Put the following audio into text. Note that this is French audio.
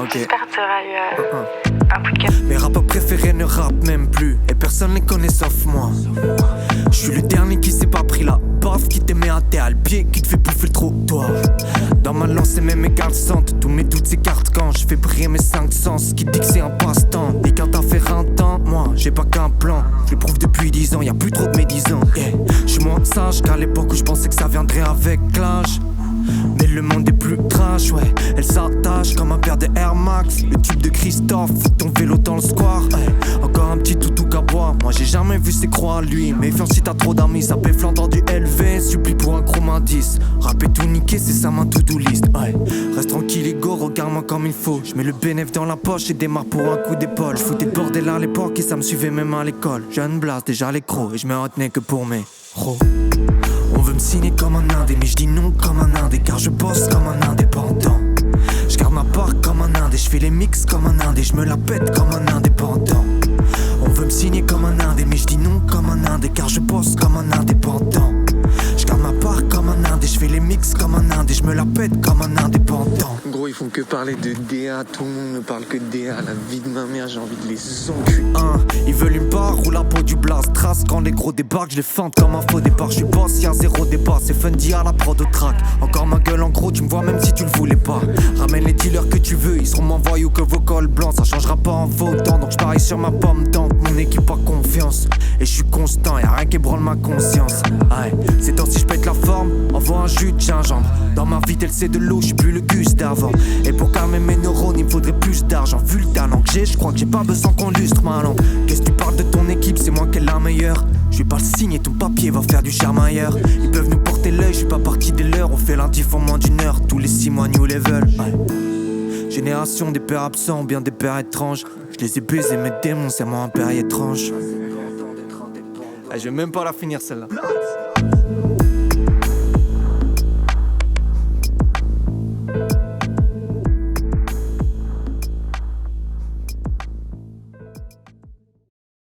Ok. J'espère que tu auras eu un coup de cœur. Mes rappeurs préférés ne rappent même plus et personne les connaît sauf moi. Je suis le dernier qui s'est pas pris la baffe, qui te met à terre, le pied qui te fait bouffer le trottoir. Dans ma lancée même égale centre, tous mes doutes s'écartent quand je fais briller mes 5 sens. Qui dit que c'est un passe-temps, et quand t'as fait un temps, moi j'ai pas qu'un plan. Je le prouve depuis 10 ans, y'a plus trop de médisants. Yeah. Je suis moins sage qu'à l'époque où je pensais que ça viendrait avec l'âge. Mais le monde est plus trash, ouais. Elle s'attache comme un paire de Air Max. Le tube de Christophe, fout ton vélo dans le square. Hey. Encore un petit toutou qu'à boire. Moi j'ai jamais vu ses croix à lui. Méfiance si t'as trop d'amis, ça paie flanc du LV. Supplie pour un chrome indice. Rapper tout niquer, c'est ça ma to-do list. Hey. Reste tranquille, Ego, regarde-moi comme il faut. Je mets le bénéf dans la poche et démarre pour un coup d'épaule. Je foutais le bordel à l'époque et ça me suivait même à l'école. Jeune blast, déjà les crocs et je me retenais que pour mes ros. On veut me signer comme un indé, mais je dis non comme un indé, car je bosse comme un indépendant. Je garde ma part comme un indé, je fais les mix comme un indé, je me la pète comme un indépendant. On veut me signer comme un indé, mais je dis non comme un indé, car je bosse comme un indépendant. Je garde ma part comme un indé, je fais les mix comme un indé, je me la pète comme un indépendant. Gros, ils font que parler de DA, tout le monde ne parle que de DA. La vie de ma mère, j'ai envie de les enculer. Ils veulent une barre ou la peau du blast. Trace quand les gros débarquent, je les feinte comme un faux départ. Je suis boss, y'a zéro débat, c'est Fundy à la prod au track. Encore ma gueule en gros, tu me vois même si tu le voulais pas. Ramène les dealers que tu veux, ils seront moins voyous que vos cols blancs. Ça changera pas en votant, donc je parie sur ma pomme d'encre. Mon équipe a confiance, et je suis constant, y'a rien qui ébranle ma conscience. Ouais, c'est temps si je pète la forme, envoie un jus de gingembre. Dans ma vie tel c'est de l'eau, je suis plus le gus d'avant. Et pour calmer mes neurones, il me faudrait plus d'argent. Vu le talent que j'ai, je crois que j'ai pas besoin qu'on lustre ma langue. Qu'est-ce que tu parles de ton équipe, c'est moi qui est la meilleure. Je vais pas le signer, ton papier va faire du charme ailleurs. Ils peuvent nous porter l'œil, je suis pas parti des leurs. On fait l'intif en moins d'une heure, tous les 6 mois new level. Ouais. Génération des pères absents, bien des pères étranges. Je les ai baisés, mes démons, c'est moi un père étrange. Je vais même pas la finir celle-là.